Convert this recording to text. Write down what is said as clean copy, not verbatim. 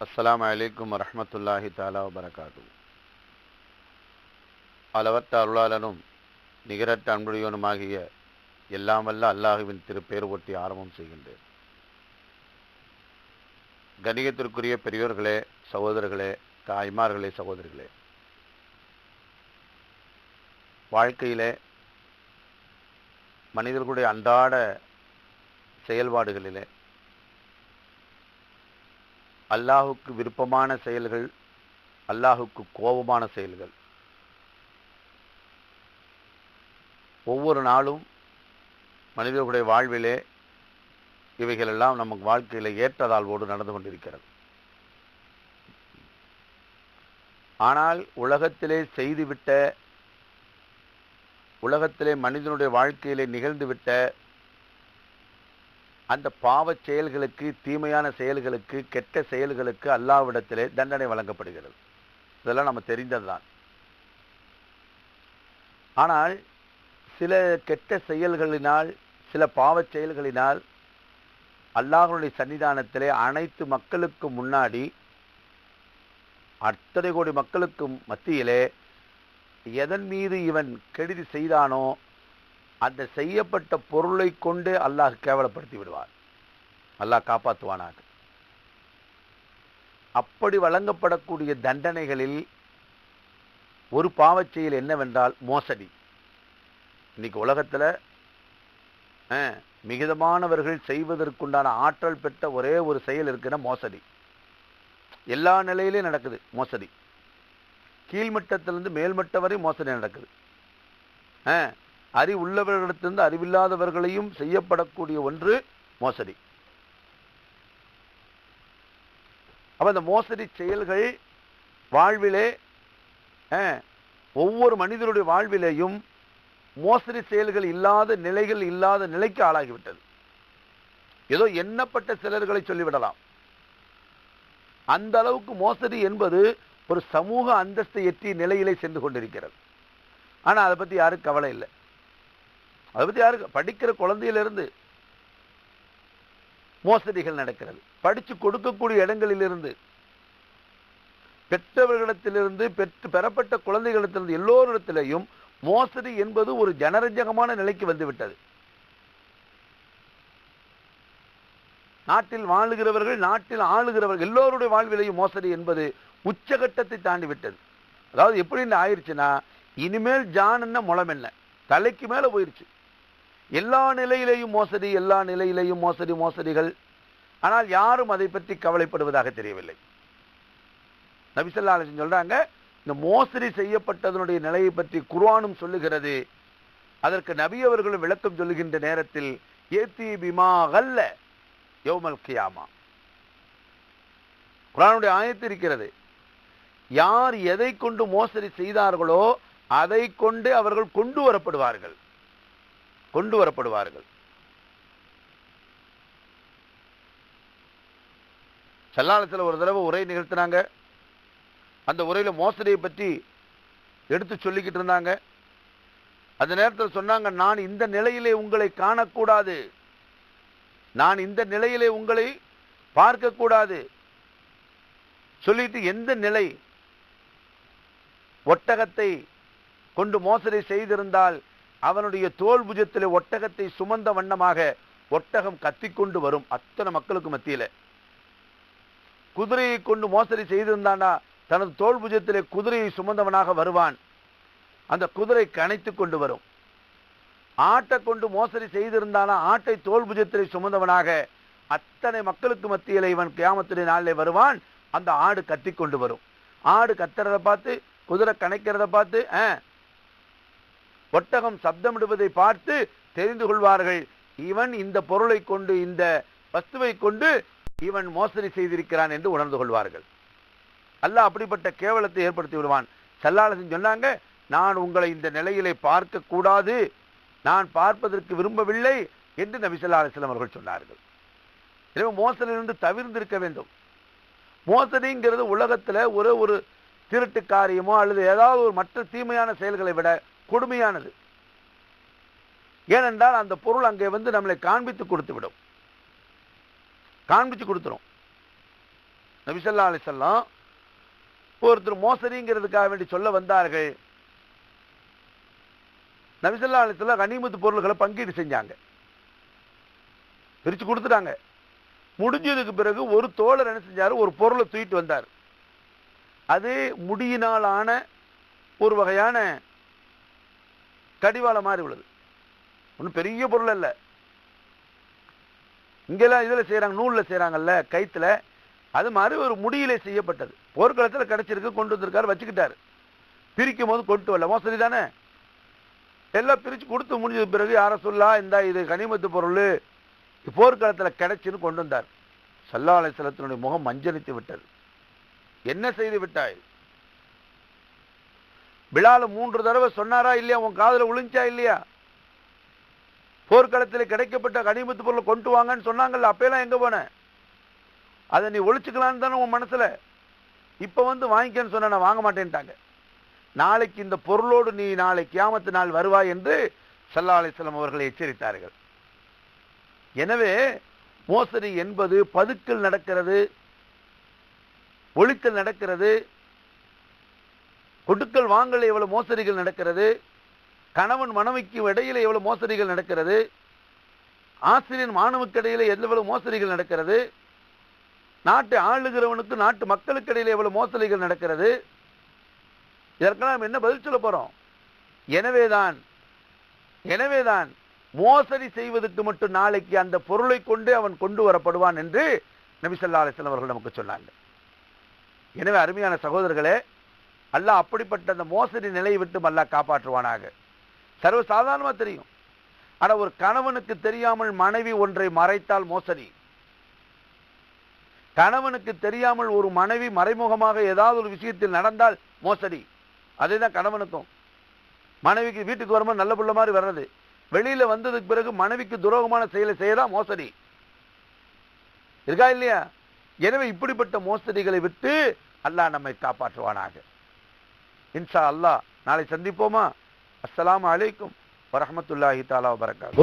அஸ்ஸலாமு அலைக்கும் வரஹ்மத்துல்லாஹி தஆலா வபரகாத்து. அளவற்ற அருளாளனும் நிகரற்ற அன்புடையவனுமாகிய எல்லாம் வல்ல அல்லாஹுவின் திருப்பெயர் ஒட்டி ஆரம்பம் செய்கின்றேன். கணியத்திற்குரிய பெரியோர்களே, சகோதரர்களே, தாய்மார்களே, சகோதரிகளே, வாழ்க்கையிலே மனிதர்களுடைய அன்றாட செயல்பாடுகளிலே அல்லாஹுக்கு விருப்பமான செயல்கள், அல்லாஹுக்கு கோபமான செயல்கள், ஒவ்வொரு நாளும் மனிதர்களுடைய வாழ்விலே இவைகளெல்லாம் நமக்கு வாழ்க்கையில் ஏற்றதாழ்வோடு நடந்து கொண்டிருக்கிறது. ஆனால் உலகத்திலே மனிதனுடைய வாழ்க்கையிலே நிகழ்ந்துவிட்ட அந்த பாவச் செயல்களுக்கு, தீமையான செயல்களுக்கு, கெட்ட செயல்களுக்கு அல்லாஹ்விடத்திலே தண்டனை வழங்கப்படுகிறது. இதெல்லாம் நம்ம தெரிந்ததுதான். ஆனால் சில கெட்ட செயல்களினால், சில பாவச் செயல்களினால் அல்லாஹ்வுடைய சன்னிதானத்திலே அனைத்து மக்களுக்கு முன்னாடி, அத்தனை கோடி மக்களுக்கு மத்தியிலே எதன் மீது இவன் கெடுதி செய்தானோ அந்த செய்யப்பட்ட பொருளை கொண்டு அல்லாஹ் கேவலப்படுத்தி விடுவார். அல்லாஹ் காப்பாற்றுவானாக. அப்படி வழங்கப்படக்கூடிய தண்டனைகளில் ஒரு பாவச் செயல் என்னவென்றால் மோசடி. இன்னைக்கு உலகத்தில் மிகுதமானவர்கள் செய்வதற்குண்டான ஆற்றல் பெற்ற ஒரே ஒரு செயல் இருக்குன்னா மோசடி. எல்லா நிலையிலையும் நடக்குது மோசடி. கீழ்மட்டத்திலிருந்து மேல்மட்டம் வரை மோசடி நடக்குது. அறிவுள்ளவர்களிடத்திலிருந்து அறிவில்லாதவர்களையும் செய்யப்படக்கூடிய ஒன்று மோசடி. அப்ப அந்த மோசடி செயல்கள் வாழ்விலே, ஒவ்வொரு மனிதனுடைய வாழ்விலேயும் மோசடி செயல்கள் இல்லாத நிலைக்கு ஆளாகிவிட்டது. ஏதோ எண்ணப்பட்ட சிலர்களை சொல்லிவிடலாம். அந்த அளவுக்கு மோசடி என்பது ஒரு சமூக அந்தஸ்தை எட்டிய நிலையிலே சென்று கொண்டிருக்கிறது. ஆனால் அதை பற்றி யாரும் கவலை இல்லை. அதை பற்றி யாருக்கு, படிக்கிற குழந்தையிலிருந்து மோசடிகள் நடக்கிறது. படித்து கொடுக்கக்கூடிய இடங்களிலிருந்து, பெற்றவர்களிடத்திலிருந்து, பெறப்பட்ட குழந்தைகளிடத்திலிருந்து, எல்லோரிடத்திலேயும் மோசடி என்பது ஒரு ஜனரஞ்சகமான நிலைக்கு வந்துவிட்டது. நாட்டில் வாழுகிறவர்கள், நாட்டில் ஆளுகிறவர்கள் எல்லோருடைய வாழ்விலையும் மோசடி என்பது உச்சகட்டத்தை தாண்டி விட்டது. அதாவது எப்படின்னு ஆயிடுச்சுன்னா, இனிமேல் ஜான் என்ன முளம் என்ன தலைக்கு மேல போயிருச்சு. எல்லா நிலையிலேயும் மோசடி, எல்லா நிலையிலேயும் மோசடிகள். ஆனால் யாரும் அதை பற்றி கவலைப்படுவதாக தெரியவில்லை. நபி ஸல்லல்லாஹு அலைஹி வஸல்லம் சொல்றாங்க, இந்த மோசடி செய்யப்பட்டதனுடைய நிலையை பற்றி குர்ஆனும் சொல்லுகிறது. அதற்கு நபி அவர்களும் விளக்கம் சொல்லுகின்ற நேரத்தில் ஏத்தி பிமா கல்ல யௌமல் கியாமா, குர்ஆனுடைய ஆயத்து இருக்கிறது. யார் எதை கொண்டு மோசடி செய்தார்களோ அதை கொண்டு அவர்கள் கொண்டு வரப்படுவார்கள். ஸல்லல்லாஹு ஒரு தடவை உரை நிகழ்த்தினாங்க. அந்த உரையில மோசடியை பற்றி எடுத்து சொல்லிக்கிட்டு இருந்தாங்க. அந்த நேரத்தில் சொன்னாங்க, நான் இந்த நிலையிலே உங்களை காணக்கூடாது, நான் இந்த நிலையிலே உங்களை பார்க்கக்கூடாது. சொல்லிட்டு எந்த நிலை, ஒட்டகத்தை கொண்டு மோசடி செய்திருந்தால் அவனுடைய தோல் புஜத்திலே ஒட்டகத்தை சுமந்த வண்ணமாக ஒட்டகம் கத்திக்கொண்டு வரும் அத்தனை மக்களுக்கு மத்தியில. குதிரையை கொண்டு மோசடி செய்திருந்தானா தனது தோல் புஜத்திலே குதிரையை சுமந்தவனாக வருவான், அந்த குதிரை கனைத்து கொண்டு வரும். ஆட்டை கொண்டு மோசடி செய்திருந்தானா ஆட்டை தோல் புஜத்திலே சுமந்தவனாக அத்தனை மக்களுக்கு மத்தியிலே இவன் கியாமத்துடைய நாளிலே வருவான், அந்த ஆடு கத்தி கொண்டு வரும். ஆடு கத்துறதை பார்த்து, குதிரை கணைக்கிறத பார்த்து, ஒட்டகம் சப்தமிடுவதை பார்த்து தெரிந்து கொள்வார்கள், இவன் இந்த பொருளை கொண்டு, இந்த வஸ்துவை கொண்டு இவன் மோசடி செய்திருக்கிறான் என்று உணர்ந்து கொள்வார்கள். அல்லாஹ் அப்படிப்பட்ட கேவலத்தை ஏற்படுத்தி விடுவான். ஸல்லல்லாஹு அலைஹி வஸல்லம் சொன்னாங்க, நான் உங்களை இந்த நிலையிலே பார்க்க கூடாது, நான் பார்ப்பதற்கு விரும்பவில்லை என்று நபி ஸல்லல்லாஹு அலைஹி வஸல்லம் அவர்கள் சொன்னார்கள். எனவே மோசடியிலிருந்து தவிர்ந்திருக்க வேண்டும். மோசடிங்கிறது உலகத்தில் ஒரு திருட்டு காரியமோ அல்லது ஏதாவது ஒரு மற்ற தீமையான செயல்களை விட கொடுமையானது. ஏனென்றால் அந்த பொருள் அங்கே வந்து நம்மளை காண்பித்து கொடுத்து விடும். காண்பிச்சு கொடுத்துரும். நபி ஸல்லல்லாஹு அலைஹி வஸல்லம் ஒருத்தர் மோசடிங்கிறதுக்காக வேண்டி சொல்ல வந்தார்கள். நபி ஸல்லல்லாஹு அலைஹி வஸல்லம் கனிமத்து பொருள்களை பங்கீடு செஞ்சாங்க, பிரிச்சு கொடுத்துட்டாங்க. முடிஞ்சதுக்கு பிறகு ஒரு தோழர் என்ன செஞ்சாரு, ஒரு பொருளை தூக்கிட்டு வந்தார். அது முடியினால் ஆன ஒரு வகையான கடிவாளம் மாதிரி உள்ளது, ஒன்றும் பெரிய பொருள் அல்ல. இங்கெல்லாம் இதில் செய்கிறாங்க, நூலில் செய்கிறாங்கல்ல கைத்தில், அது மாதிரி ஒரு முடியிலே செய்யப்பட்டது. போர்க்களத்தில் கிடைச்சிருக்கு, கொண்டு வந்திருக்காரு, வச்சுக்கிட்டாரு. பிரிக்கும் போது கொண்டு வரல, மோசடி தானே. எல்லாம் பிரித்து கொடுத்து முடிஞ்சது பிறகு யார சொல்லா இந்த இது கனிமத்து பொருள் போர்க்களத்தில் கிடைச்சின்னு கொண்டு வந்தார். ஸல்லல்லாஹு அலைஹி வஸல்லத்தினுடைய முகம் மஞ்சளித்து விட்டது. என்ன செய்து விட்டாய்? பிலால் 3 தடவை சொன்னாரா இல்லையா, உன் காதுல விழுந்துச்சா இல்லையா? போர்க்களத்தில் கிடைக்கப்பட்ட கனிமத்து பொருளை கொண்டு வாங்கன்னு சொன்னாங்கல்ல, அப்பெல்லாம் எங்க போன? அதை நீ ஒழிச்சுக்கலான்னு தானே உன் மனசுல. இப்ப வந்து வாங்கிக்கன்னு சொன்ன, நான் வாங்க மாட்டேன்ட்டாங்க. நாளைக்கு இந்த பொருளோடு நீ நாளை கியாமத்து நாள் வருவாய் என்று ஸல்லல்லாஹு அலைஹி வஸல்லம் அவர்கள் எச்சரித்தார்கள். எனவே மோசடி என்பது பதுக்கல் நடக்கிறது, ஒழித்தல் நடக்கிறது, கொடுக்கல் வாங்கல் எவ்வளவு மோசடிகள் நடக்கிறது, கணவன் மனைவிக்கு இடையில எவ்வளவு மோசடிகள் நடக்கிறது, ஆசிரியர் மாணவனுக்கு இடையில எவ்வளவு மோசடிகள் நடக்கிறது, நாட்டை ஆளுகிறவனுக்கு நாட்டு மக்களுக்கு இடையில எவ்வளவு மோசடிகள் நடக்கிறது. இதற்கெல்லாம் என்ன பதில் சொல்ல போறோம்? எனவேதான் மோசடி செய்வதற்கு மட்டும் நாளைக்கு அந்த பொருளை கொண்டு அவன் கொண்டு வரப்படுவான் என்று நபி ஸல்லல்லாஹு அலைஹி வஸல்லம் அவர்கள் நமக்கு சொன்னாங்க. எனவே அருமையான சகோதரர்களே, அல்லாஹ் அப்படிப்பட்ட அந்த மோசடி நிலையை விட்டு அல்லாஹ் காப்பாற்றுவானாக. சர்வ சாதாரணமா தெரியும். ஆனா ஒரு கணவனுக்கு தெரியாமல் மனைவி ஒன்றை மறைத்தால் மோசடி. கணவனுக்கு தெரியாமல் ஒரு மனைவி மறைமுகமாக ஏதாவது ஒரு விஷயத்தில் நடந்தால் மோசடி. அதேதான் கணவனுக்கும். மனைவிக்கு வீட்டுக்கு வரும்போது நல்ல புள்ள மாதிரி வர்றது, வெளியில வந்ததுக்கு பிறகு மனைவிக்கு துரோகமான செயலை செய்யதான் மோசடி. இருக்கா இல்லையா? எனவே இப்படிப்பட்ட மோசடிகளை விட்டு அல்லாஹ் நம்மை காப்பாற்றுவானாக. இன்ஷா அல்லாஹ் நாளை சந்திப்போமா? அஸ்ஸலாமு அலைக்கும் வரஹ்மத்துல்லாஹி தஆலா வபரகாத்துஹு.